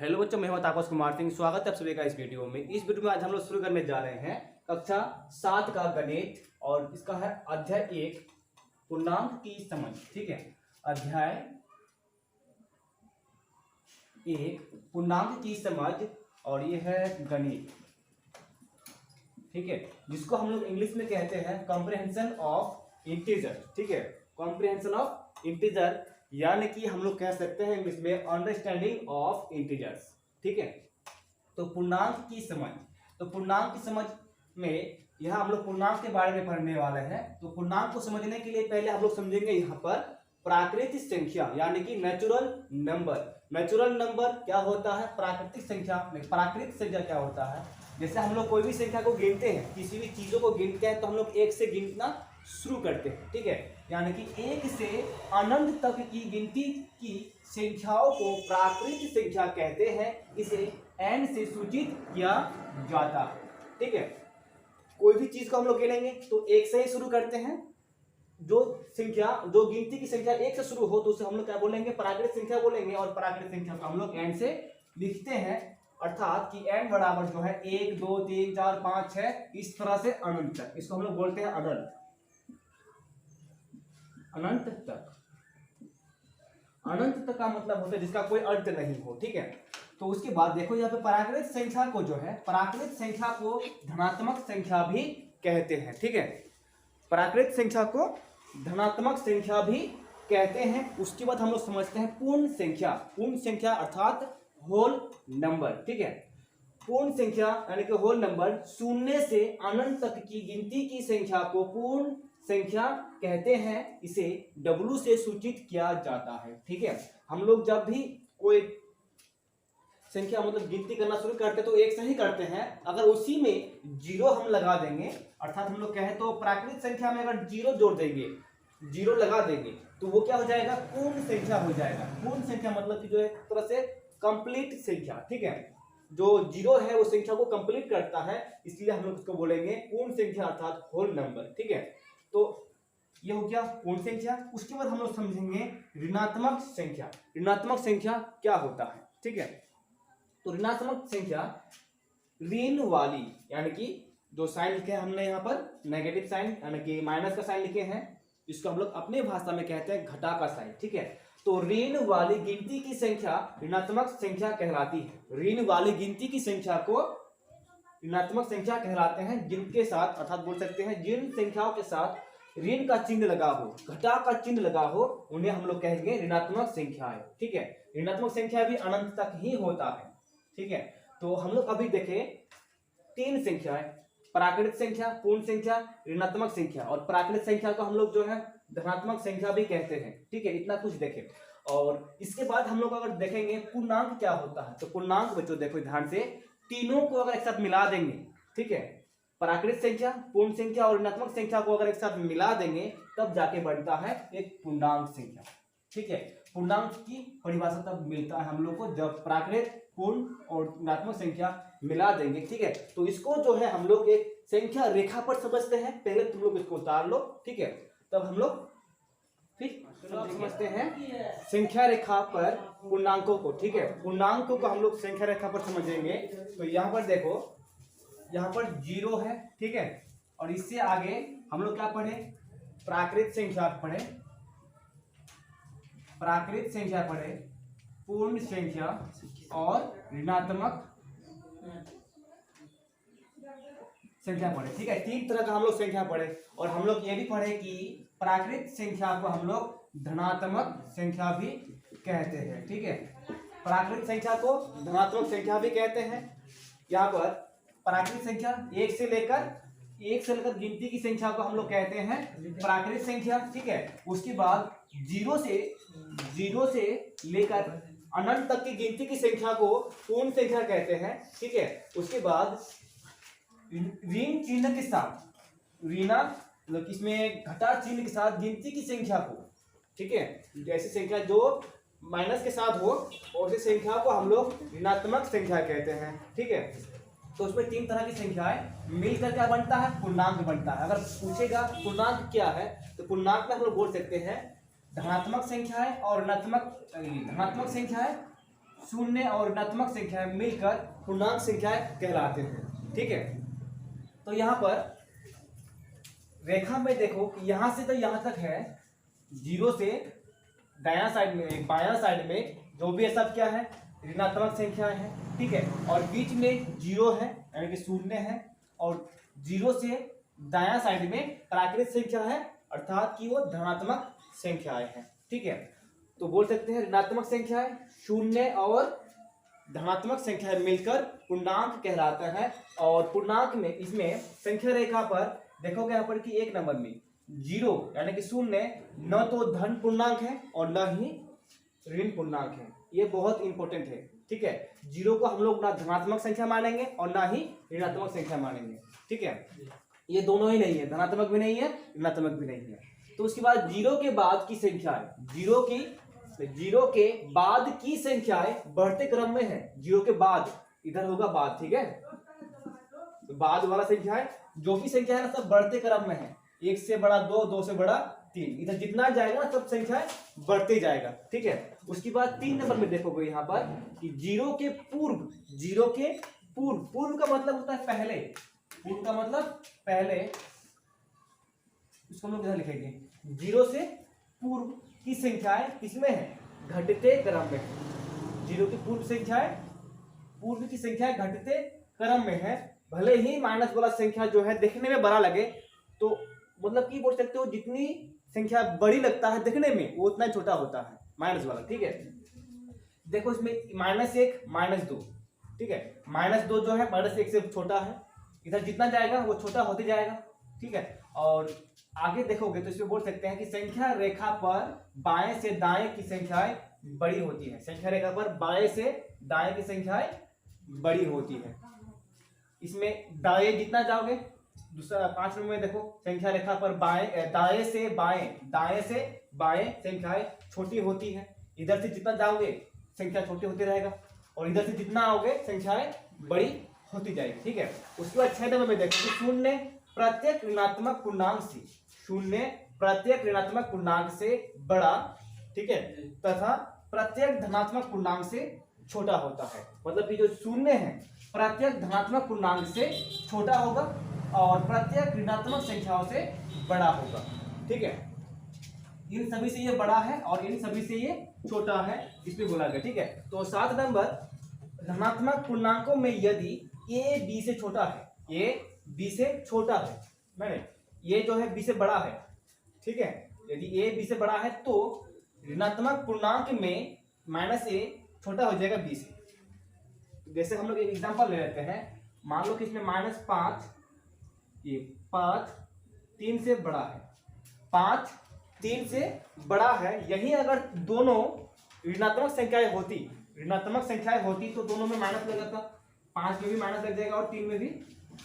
Hello बच्चों, मैं हूं तापस कुमार सिंह। स्वागत है आप सभी का इस वीडियो में। इस वीडियो में आज हम लोग शुरू करने जा रहे हैं कक्षा 7 का गणित और इसका है अध्याय 1 पूर्णांक की समझ। ठीक है, अध्याय 1 पूर्णांक की समझ और ये है गणित। ठीक है, जिसको हम लोग इंग्लिश में कहते हैं कॉम्प्रिहेंशन ऑफ इंटीजर। ठीक है, कॉम्प्रिहेंशन ऑफ इंटीजर यानी कि हम लोग कह सकते हैं इंग्लिश में अंडरस्टैंडिंग ऑफ इंटीजर्स। ठीक है, तो पूर्णांक की समझ। तो पूर्णांक की समझ में यहाँ हम लोग पूर्णांक के बारे में पढ़ने वाले हैं। तो पूर्णांक को समझने के लिए पहले हम लोग समझेंगे यहाँ पर प्राकृतिक संख्या यानी कि नेचुरल नंबर। नेचुरल नंबर क्या होता है? प्राकृतिक संख्या। प्राकृतिक संख्या क्या होता है? जैसे हम लोग कोई भी संख्या को गिनते हैं, किसी भी चीजों को गिनते हैं तो हम लोग एक से गिनना शुरू करते हैं। ठीक है, यानी कि एक से अनंत तक की गिनती की संख्याओं को प्राकृतिक संख्या कहते हैं। इसे n से सूचित किया जाता है। ठीक है, कोई भी चीज को हम लोग गिनेंगे तो एक से ही शुरू करते हैं। जो गिनती की संख्या एक से शुरू हो तो उसे हम लोग क्या बोलेंगे? प्राकृतिक संख्या बोलेंगे। और प्राकृतिक संख्या को हम लोग n से लिखते हैं, अर्थात कि n बराबर जो है 1 2 3 4 5 6 इस तरह से अनंत तक। इसको हम लोग बोलते हैं अनंत। अनंत तक, अनंत तक का मतलब होता है जिसका कोई अंत नहीं हो। ठीक है, तो उसके बाद देखो यहाँ पे प्राकृतिक संख्या को जो है, प्राकृतिक संख्या को धनात्मक संख्या भी कहते हैं। ठीक है, प्राकृतिक संख्या को धनात्मक संख्या भी कहते हैं। उसके बाद हम लोग समझते हैं पूर्ण संख्या। पूर्ण संख्या अर्थात होल नंबर। ठीक है, पूर्ण संख्या यानी कि होल नंबर शून्य से अनंत तक की गिनती की संख्या को पूर्ण संख्या कहते हैं। इसे W से सूचित किया जाता है। ठीक है, हम लोग जब भी कोई संख्या मतलब गिनती करना शुरू करते तो एक से ही करते हैं। अगर उसी में जीरो हम लगा देंगे, अर्थात हम लोग कहें तो प्राकृतिक संख्या में अगर जीरो जोड़ देंगे, जीरो लगा देंगे तो वो क्या हो जाएगा? पूर्ण संख्या हो जाएगा। पूर्ण संख्या मतलब कि जो एक तरह से कंप्लीट संख्या। ठीक है, जो जीरो है वो संख्या को कंप्लीट करता है, इसलिए हम लोग उसको बोलेंगे पूर्ण संख्या अर्थात होल नंबर। ठीक है, तो ये हो गया पूर्ण संख्या। उसके बाद हम लोग समझेंगे ऋणात्मक संख्या। ऋणात्मक संख्या क्या होता है? ठीक है, तो ऋणात्मक संख्या ऋण वाली यानी कि जो साइन लिखे हैं हमने यहाँ पर नेगेटिव साइन यानी कि माइनस का साइन लिखे हैं, इसको हम लोग अपने भाषा में कहते हैं घटा का साइन। ठीक है, तो ऋण वाली गिनती की संख्या ऋणात्मक संख्या कहलाती है। ऋण वाली गिनती की संख्या को ऋणात्मक संख्या कहलाते हैं, जिनके साथ अर्थात बोल सकते हैं जिन संख्याओं के साथ ऋण का चिन्ह लगा हो, घटा का चिन्ह लगा हो, उन्हें हम लोग कहेंगे ऋणात्मक संख्याएं। ठीक है, ऋणात्मक संख्या भी अनंत तक ही होता है। ठीक है, तो हम लोग अभी देखें तीन संख्याएं, प्राकृतिक संख्या, पूर्ण संख्या, ऋणात्मक संख्या। और प्राकृतिक संख्या को हम लोग जो है धनात्मक संख्या भी कहते हैं। ठीक है, इतना कुछ देखें। और इसके बाद हम लोग अगर देखेंगे पूर्णांक क्या होता है, तो पूर्णांक बच्चों देखो ध्यान से, तीनों को अगर एक साथ मिला देंगे, ठीक है, प्राकृतिक संख्या, पूर्ण संख्या और ऋणात्मक संख्या को अगर एक साथ मिला देंगे तब जाके बनता है एक पूर्णांक संख्या। ठीक है, पूर्णांक की परिभाषा तब मिलता है हम लोग को जब प्राकृतिक, पूर्ण और ऋणात्मक संख्या मिला देंगे। ठीक है, तो इसको जो है हम लोग एक संख्या रेखा पर समझते हैं। पहले तुम लोग इसको उतार लो। ठीक है, तब हम लोग फिर समझते हैं संख्या रेखा पर पूर्णांकों को। ठीक है, पूर्णांकों को हम लोग संख्या रेखा पर समझेंगे। तो यहाँ पर देखो, यहाँ पर जीरो है। ठीक है, और इससे आगे हम लोग क्या पढ़े? प्राकृतिक संख्या पढ़े, प्राकृतिक संख्या पढ़े, पूर्ण संख्या और ऋणात्मक संख्या पढ़े। ठीक है, तीन तरह का हम लोग संख्या पढ़े। और हम लोग ये भी पढ़े कि प्राकृतिक संख्या को हम लोग धनात्मक संख्या भी कहते हैं। ठीक है, प्राकृतिक संख्या को धनात्मक संख्या भी कहते हैं। यहाँ पर प्राकृतिक संख्या एक से लेकर गिनती की संख्या को हम लोग कहते हैं प्राकृतिक संख्या। ठीक है, उसके बाद जीरो से लेकर अनंत तक की गिनती की संख्या को पूर्ण संख्या कहते हैं। ठीक है, उसके बाद ऋण चिन्ह के साथ, ऋणा मतलब इसमें घटा चिन्ह के साथ गिनती की संख्या को, ठीक है, जैसी संख्या जो माइनस के साथ हो और उसी संख्या को हम लोग ऋणात्मक संख्या कहते हैं। ठीक है, तो उसमें तीन तरह की संख्याएं मिलकर क्या बनता है? पूर्णांक बनता है। अगर पूछेगा पूर्णांक क्या है तो पूर्णांक में हम लोग बोल सकते हैं धनात्मक संख्याएं और ऋणात्मक, धनात्मक संख्याएं शून्य और ऋणात्मक संख्याएं मिलकर पूर्णांक संख्याएं कहलाते हैं। ठीक है, तो यहाँ पर रेखा में देखो कि यहाँ से तो यहाँ तक है, जीरो से दायां साइड में बायां साइड में जो भी है सब क्या है, ऋणात्मक संख्याएं हैं। ठीक है, और बीच में जीरो है यानी कि शून्य है, और जीरो से दायां साइड में प्राकृत संख्या है अर्थात कि वो धनात्मक संख्याएं हैं। ठीक है, तो बोल सकते हैं ऋणात्मक संख्याएं, शून्य और धनात्मक संख्याएं मिलकर पूर्णांक कहलाता है। और पूर्णांक में इसमें संख्या रेखा पर देखोगे यहाँ पर कि एक नंबर में जीरो यानी कि शून्य न तो धन पूर्णांक है और न ही ऋण पूर्णांक है। ये बहुत इंपॉर्टेंट है। ठीक है, जीरो को हम लोग ना धनात्मक संख्या मानेंगे और ना ही ऋणात्मक संख्या मानेंगे। ठीक है, ये दोनों ही नहीं है, धनात्मक भी नहीं है ऋणात्मक भी नहीं है। तो उसके बाद जीरो के बाद की संख्याएं, जीरो के बाद की संख्याएं बढ़ते क्रम में है। जीरो के बाद इधर होगा बाद। ठीक है, तो बाद वाला संख्या है, जो भी संख्या है ना सब बढ़ते क्रम में है, एक से बड़ा दो, दो से बड़ा तीन, इधर जितना जाएगा ना सब संख्याएं बढ़ते जाएगा। ठीक है, उसके बाद 3 नंबर में देखोगे यहाँ पर कि जीरो के पूर्व, जीरो के पूर्व, पूर्व का मतलब होता है पहले, पूर्व का मतलब पहले, इसको हम लोग इधर लिखेंगे, जीरो से पूर्व की संख्याएं किसमें है, घटते क्रम में है। जीरो की पूर्व संख्याएं, पूर्व की संख्याएं घटते क्रम में है। भले ही माइनस वाला संख्या जो है देखने में बड़ा लगे, तो मतलब कि बोल सकते हो जितनी संख्या बड़ी लगता है देखने में वो उतना छोटा होता है माइनस वाला। ठीक है, देखो इसमें -1 -2, ठीक है, -2 जो है -1 से छोटा है, इधर जितना जाएगा वो छोटा होते जाएगा। ठीक है, और आगे देखोगे तो इसमें बोल सकते हैं कि संख्या रेखा पर बाएं से दाएं की संख्याएं बड़ी होती है। संख्या रेखा पर बाएं से दाएं की संख्याएं बड़ी होती है। इसमें दाएं जितना जाओगे, दूसरा 5 नंबर में देखो संख्या रेखा पर बाएं, दाएं से बाएं संख्याएं छोटी होती है। इधर से जितना जाओगे संख्या छोटी होती रहेगा, और इधर से जितना आओगे संख्याएं बड़ी होती जाएगी। ठीक है, उसके बाद 6 नंबर में देखो शून्य प्रत्येक ऋणात्मक पूर्णांक से, शून्य प्रत्येक ऋणात्मक पूर्णांक से बड़ा, ठीक है, तथा प्रत्येक धनात्मक पूर्णांक से छोटा होता है। मतलब कि जो शून्य है प्रत्येक धनात्मक पूर्णांक से छोटा होगा और प्रत्येक ऋणात्मक संख्याओं से बड़ा होगा। ठीक है, इन सभी से ये बड़ा है और इन सभी से ये छोटा है, इसमें बोला गया। ठीक है, तो 7 नंबर धनात्मक पूर्णांकों में यदि a b से छोटा है, a b से छोटा है, मैंने ये जो है b से बड़ा है, ठीक है, यदि a b से बड़ा है तो ऋणात्मक पूर्णांक में -a छोटा हो जाएगा b से। जैसे हम लोग एक एग्जांपल ले लेते हैं, मान लो कि इसमें -5, ये 5 3 से बड़ा है, 5 3 से बड़ा है। यही अगर दोनों ऋणात्मक संख्याएं होती तो दोनों में माइनस लग जाता, 5 में भी माइनस लग जाएगा और 3 में भी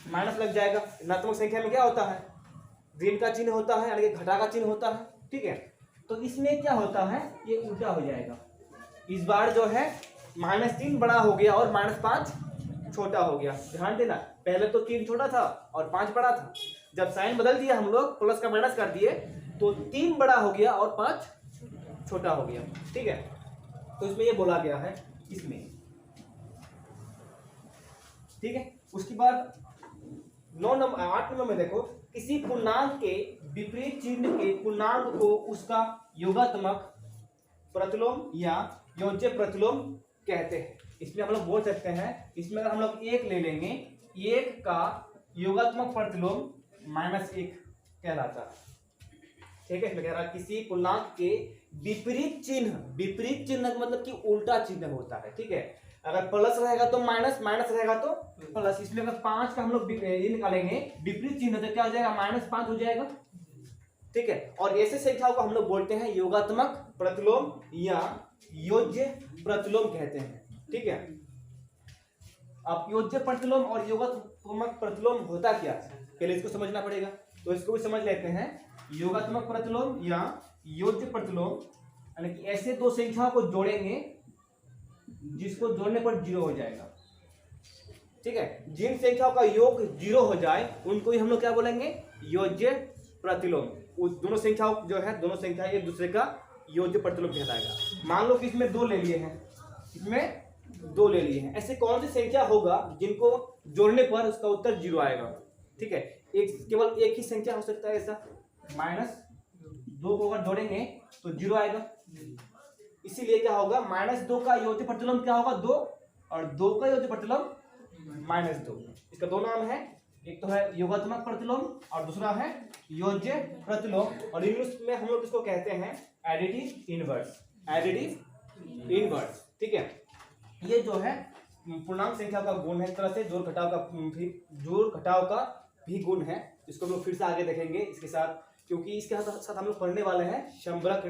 माइनस लग जाएगा। ऋणात्मक संख्या में क्या होता है, ऋण का चिन्ह होता है, यानी कि घटा का चिन्ह होता है। ठीक है, तो इसमें क्या होता है, ये उल्टा हो जाएगा। इस बार जो है -3 बड़ा हो गया और -5 छोटा हो गया। ध्यान देना, पहले तो 3 छोटा था और 5 बड़ा था, जब साइन बदल दिया हम लोग, प्लस का माइनस कर दिए, तो 3 बड़ा हो गया और 5 छोटा हो गया। ठीक है, तो इसमें ये बोला गया है इसमें। ठीक है, उसके बाद 8 नंबर में देखो, किसी पूर्णांक के विपरीत चिन्ह के पूर्णांक को उसका योगात्मक प्रतिलोम या योज्य प्रतिलोम कहते हैं। इसमें हम लोग बोल सकते हैं, इसमें अगर हम लोग 1 ले लेंगे, 1 का योगात्मक प्रतिलोम -1 कहलाता है। ठीक है, इसमें कह रहा है किसी पूर्णांक के विपरीत चिन्ह मतलब कि उल्टा चिन्ह होता है। ठीक है, अगर प्लस रहेगा तो माइनस, माइनस रहेगा तो प्लस। इसमें अगर 5 का हम लोग निकालेंगे विपरीत चिन्ह तो क्या हो जाएगा, -5 हो जाएगा। ठीक है, और ऐसे संख्याओं को हम लोग बोलते हैं योगात्मक प्रतिलोम या योज्य प्रतिलोम कहते हैं। ठीक है, अब योज्य प्रतिलोम और योगात्मक प्रतिलोम होता क्या है, पहले इसको समझना पड़ेगा, तो इसको भी समझ लेते हैं। योगात्मक प्रतिलोम या योज्य प्रतिलोम यानी कि ऐसे दो संख्याओं को जोड़ेंगे जिसको जोड़ने पर 0 हो जाएगा। ठीक है, जिन संख्याओं का योग 0 हो जाए उनको ही हम लोग क्या बोलेंगे, योज्य प्रतिलोम। उस दोनों संख्याओं जो है, दोनों संख्या एक दूसरे का योज्य प्रतिलोम कहलाएगा। मान लो कि इसमें 2 ले लिए हैं, इसमें 2 ले लिए हैं। ऐसे कौन सी संख्या होगा जिनको जोड़ने पर उसका उत्तर 0 आएगा? ठीक है, केवल एक ही संख्या हो सकता है ऐसा, -2 को अगर जोड़ेंगे तो 0 आएगा। इसीलिए क्या होगा, -2 का योज्य प्रतिलोम क्या होगा? 2, और 2 का योज्य प्रतिलोम -2। इसका दो नाम है, एक तो है योगात्मक प्रतिलोम और दूसरा है योज्य प्रतिलोम, और इंग्लिश में हम लोग इसको कहते हैं एडिटिव इनवर्स। एडिटिव इनवर्स, ठीक है। ये जो है पूर्णांक संख्या का गुण है, एक तरह से जोड़ घटाव का भी गुण है। इसको हम लोग फिर से आगे देखेंगे इसके साथ, क्योंकि इसके साथ हम लोग पढ़ने वाले हैं संबरक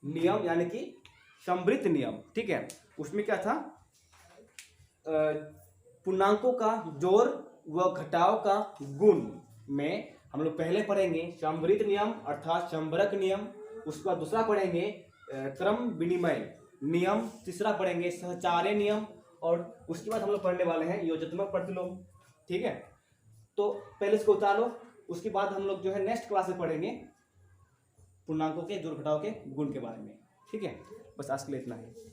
नियम यानी कि संवृत नियम, ठीक है। उसमें क्या था, पूर्णांकों का जोड़ व घटाव का गुण में हम लोग पहले पढ़ेंगे संवृत नियम अर्थात संबरक नियम, उसके बाद दूसरा पढ़ेंगे क्रम विनिमय नियम, तीसरा पढ़ेंगे सहचार्य नियम, और उसके बाद हम लोग पढ़ने वाले हैं योजनात्मक प्रतिलोम, ठीक है। तो पहले इसको उतार लो, उसके बाद हम लोग जो है नेक्स्ट क्लास में पढ़ेंगे पूर्णांकों के जोड़ घटाव के गुण के बारे में, ठीक है। बस आज के लिए इतना ही।